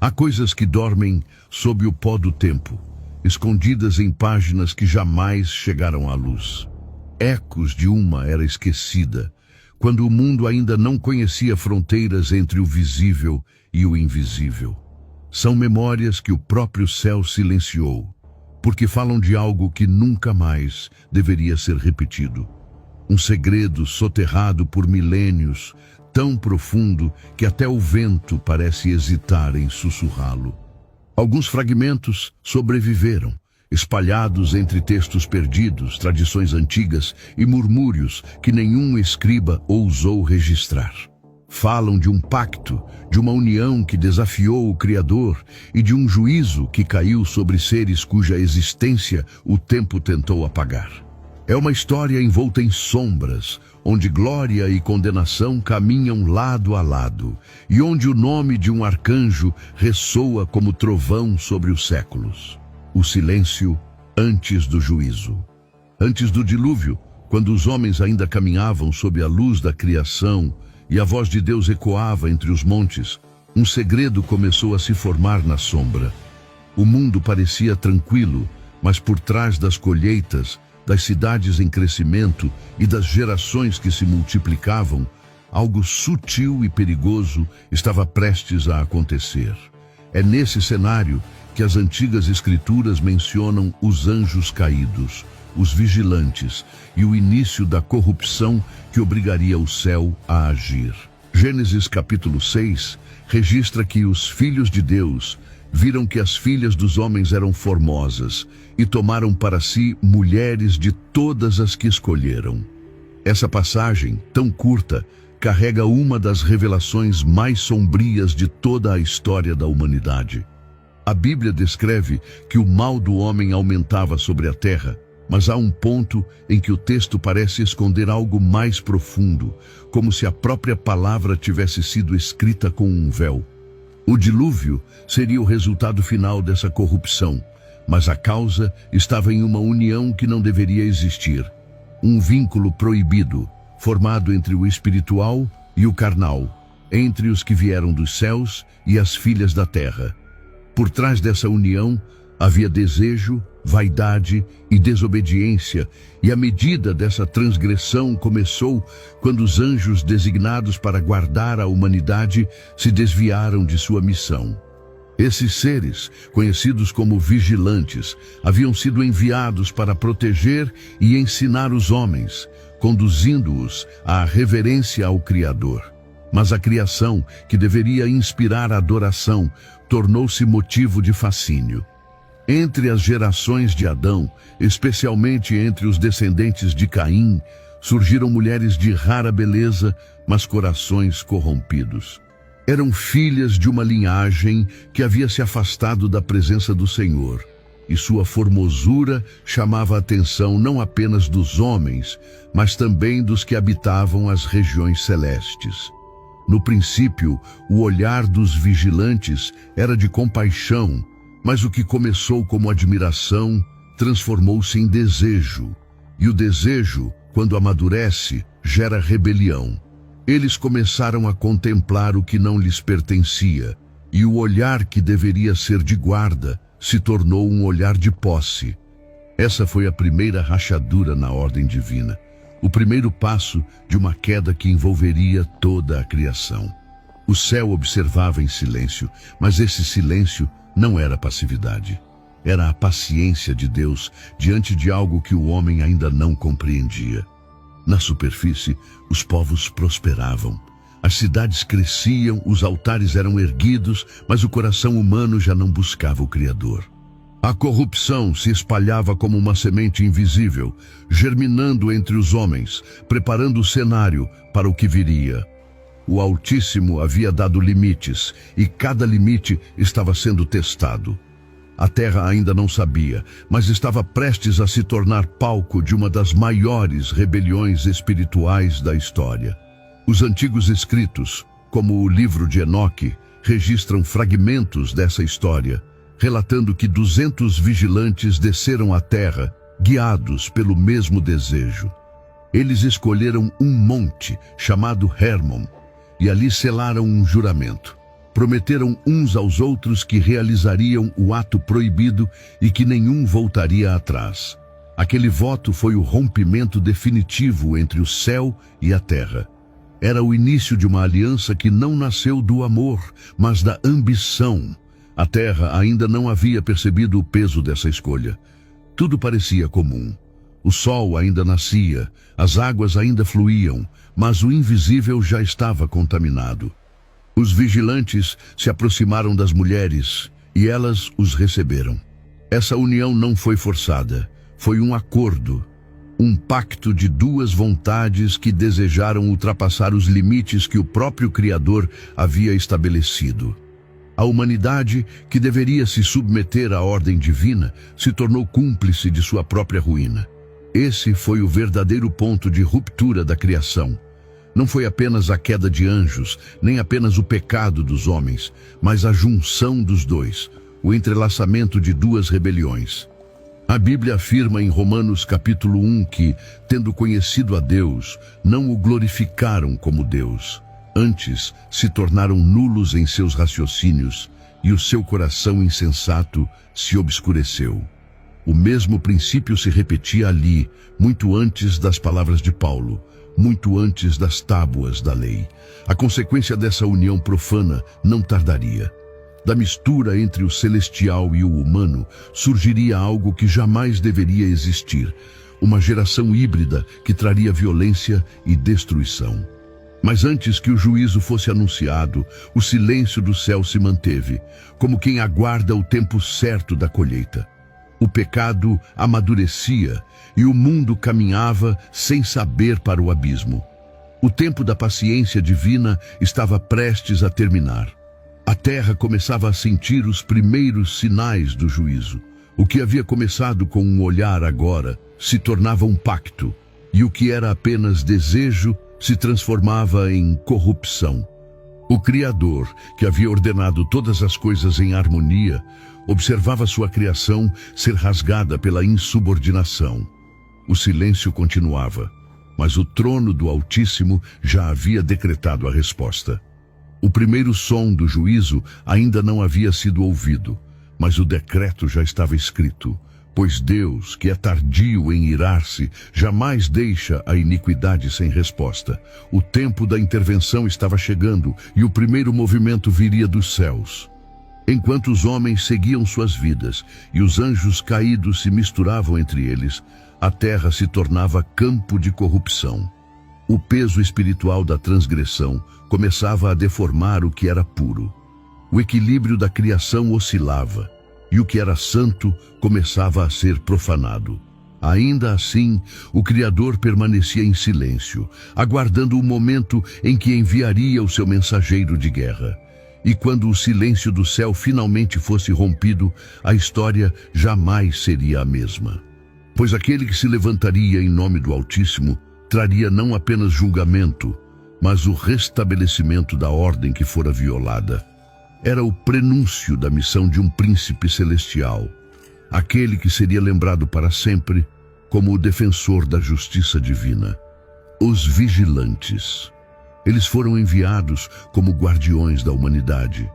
Há coisas que dormem sob o pó do tempo, escondidas em páginas que jamais chegaram à luz. Ecos de uma era esquecida, quando o mundo ainda não conhecia fronteiras entre o visível e o invisível. São memórias que o próprio céu silenciou, porque falam de algo que nunca mais deveria ser repetido. Um segredo soterrado por milênios, tão profundo que até o vento parece hesitar em sussurrá-lo. Alguns fragmentos sobreviveram, espalhados entre textos perdidos, tradições antigas e murmúrios que nenhum escriba ousou registrar. Falam de um pacto, de uma união que desafiou o Criador e de um juízo que caiu sobre seres cuja existência o tempo tentou apagar. É uma história envolta em sombras, onde glória e condenação caminham lado a lado, e onde o nome de um arcanjo ressoa como trovão sobre os séculos. O silêncio antes do juízo. Antes do dilúvio, quando os homens ainda caminhavam sob a luz da criação e a voz de Deus ecoava entre os montes, um segredo começou a se formar na sombra. O mundo parecia tranquilo, mas por trás das colheitas, das cidades em crescimento e das gerações que se multiplicavam, algo sutil e perigoso estava prestes a acontecer. É nesse cenário que as antigas escrituras mencionam os anjos caídos, os vigilantes e o início da corrupção que obrigaria o céu a agir. Gênesis capítulo 6 registra que os filhos de Deus viram que as filhas dos homens eram formosas e tomaram para si mulheres de todas as que escolheram. Essa passagem, tão curta, carrega uma das revelações mais sombrias de toda a história da humanidade. A Bíblia descreve que o mal do homem aumentava sobre a terra, mas há um ponto em que o texto parece esconder algo mais profundo, como se a própria palavra tivesse sido escrita com um véu. O dilúvio seria o resultado final dessa corrupção, mas a causa estava em uma união que não deveria existir. Um vínculo proibido, formado entre o espiritual e o carnal, entre os que vieram dos céus e as filhas da terra. Por trás dessa união havia desejo, vaidade e desobediência, e a medida dessa transgressão começou quando os anjos designados para guardar a humanidade se desviaram de sua missão. Esses seres, conhecidos como vigilantes, haviam sido enviados para proteger e ensinar os homens, conduzindo-os à reverência ao Criador. Mas a criação, que deveria inspirar adoração, tornou-se motivo de fascínio. Entre as gerações de Adão, especialmente entre os descendentes de Caim, surgiram mulheres de rara beleza, mas corações corrompidos. Eram filhas de uma linhagem que havia se afastado da presença do Senhor, e sua formosura chamava a atenção não apenas dos homens, mas também dos que habitavam as regiões celestes. No princípio, o olhar dos vigilantes era de compaixão, mas o que começou como admiração transformou-se em desejo, e o desejo, quando amadurece, gera rebelião. Eles começaram a contemplar o que não lhes pertencia, e o olhar que deveria ser de guarda se tornou um olhar de posse. Essa foi a primeira rachadura na ordem divina, o primeiro passo de uma queda que envolveria toda a criação. O céu observava em silêncio, mas esse silêncio não era passividade. Era a paciência de Deus diante de algo que o homem ainda não compreendia. Na superfície, os povos prosperavam. As cidades cresciam, os altares eram erguidos, mas o coração humano já não buscava o Criador. A corrupção se espalhava como uma semente invisível, germinando entre os homens, preparando o cenário para o que viria. O Altíssimo havia dado limites, e cada limite estava sendo testado. A terra ainda não sabia, mas estava prestes a se tornar palco de uma das maiores rebeliões espirituais da história. Os antigos escritos, como o livro de Enoque, registram fragmentos dessa história, relatando que 200 vigilantes desceram à terra, guiados pelo mesmo desejo. Eles escolheram um monte chamado Hermon, e ali selaram um juramento. Prometeram uns aos outros que realizariam o ato proibido e que nenhum voltaria atrás. Aquele voto foi o rompimento definitivo entre o céu e a terra. Era o início de uma aliança que não nasceu do amor, mas da ambição. A terra ainda não havia percebido o peso dessa escolha. Tudo parecia comum. O sol ainda nascia, as águas ainda fluíam, mas o invisível já estava contaminado. Os vigilantes se aproximaram das mulheres e elas os receberam. Essa união não foi forçada, foi um acordo, um pacto de duas vontades que desejaram ultrapassar os limites que o próprio Criador havia estabelecido. A humanidade, que deveria se submeter à ordem divina, se tornou cúmplice de sua própria ruína. Esse foi o verdadeiro ponto de ruptura da criação. Não foi apenas a queda de anjos, nem apenas o pecado dos homens, mas a junção dos dois, o entrelaçamento de duas rebeliões. A Bíblia afirma em Romanos capítulo 1 que, tendo conhecido a Deus, não o glorificaram como Deus. Antes, se tornaram nulos em seus raciocínios, e o seu coração insensato se obscureceu. O mesmo princípio se repetia ali, muito antes das palavras de Paulo, muito antes das tábuas da lei. A consequência dessa união profana não tardaria. Da mistura entre o celestial e o humano, surgiria algo que jamais deveria existir, uma geração híbrida que traria violência e destruição. Mas antes que o juízo fosse anunciado, o silêncio do céu se manteve, como quem aguarda o tempo certo da colheita. O pecado amadurecia e o mundo caminhava sem saber para o abismo. O tempo da paciência divina estava prestes a terminar. A terra começava a sentir os primeiros sinais do juízo. O que havia começado com um olhar agora se tornava um pacto, e o que era apenas desejo se transformava em corrupção. O Criador, que havia ordenado todas as coisas em harmonia, observava sua criação ser rasgada pela insubordinação. O silêncio continuava, mas o trono do Altíssimo já havia decretado a resposta. O primeiro som do juízo ainda não havia sido ouvido, mas o decreto já estava escrito, pois Deus, que é tardio em irar-se, jamais deixa a iniquidade sem resposta. O tempo da intervenção estava chegando e o primeiro movimento viria dos céus. Enquanto os homens seguiam suas vidas e os anjos caídos se misturavam entre eles, a terra se tornava campo de corrupção. O peso espiritual da transgressão começava a deformar o que era puro. O equilíbrio da criação oscilava, e o que era santo começava a ser profanado. Ainda assim, o Criador permanecia em silêncio, aguardando o momento em que enviaria o seu mensageiro de guerra. E quando o silêncio do céu finalmente fosse rompido, a história jamais seria a mesma. Pois aquele que se levantaria em nome do Altíssimo traria não apenas julgamento, mas o restabelecimento da ordem que fora violada. Era o prenúncio da missão de um príncipe celestial, aquele que seria lembrado para sempre como o defensor da justiça divina. Os vigilantes. Eles foram enviados como guardiões da humanidade,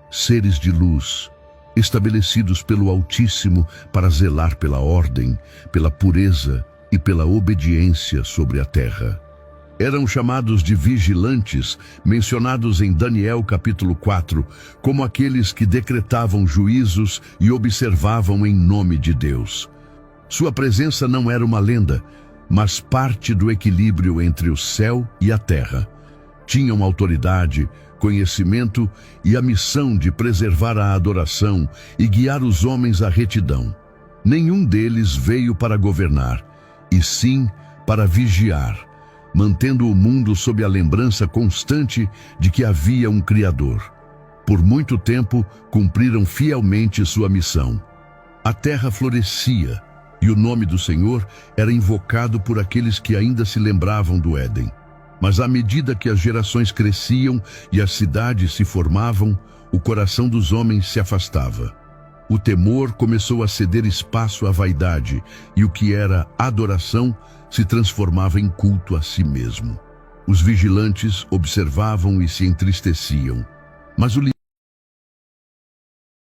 seres de luz, estabelecidos pelo Altíssimo para zelar pela ordem, pela pureza e pela obediência sobre a terra. Eram chamados de vigilantes, mencionados em Daniel capítulo 4, como aqueles que decretavam juízos e observavam em nome de Deus. Sua presença não era uma lenda, mas parte do equilíbrio entre o céu e a terra. Tinham autoridade, conhecimento e a missão de preservar a adoração e guiar os homens à retidão. Nenhum deles veio para governar, e sim para vigiar, mantendo o mundo sob a lembrança constante de que havia um Criador. Por muito tempo, cumpriram fielmente sua missão. A terra florescia, e o nome do Senhor era invocado por aqueles que ainda se lembravam do Éden. Mas à medida que as gerações cresciam e as cidades se formavam, o coração dos homens se afastava. O temor começou a ceder espaço à vaidade, e o que era adoração se transformava em culto a si mesmo. Os vigilantes observavam e se entristeciam, mas o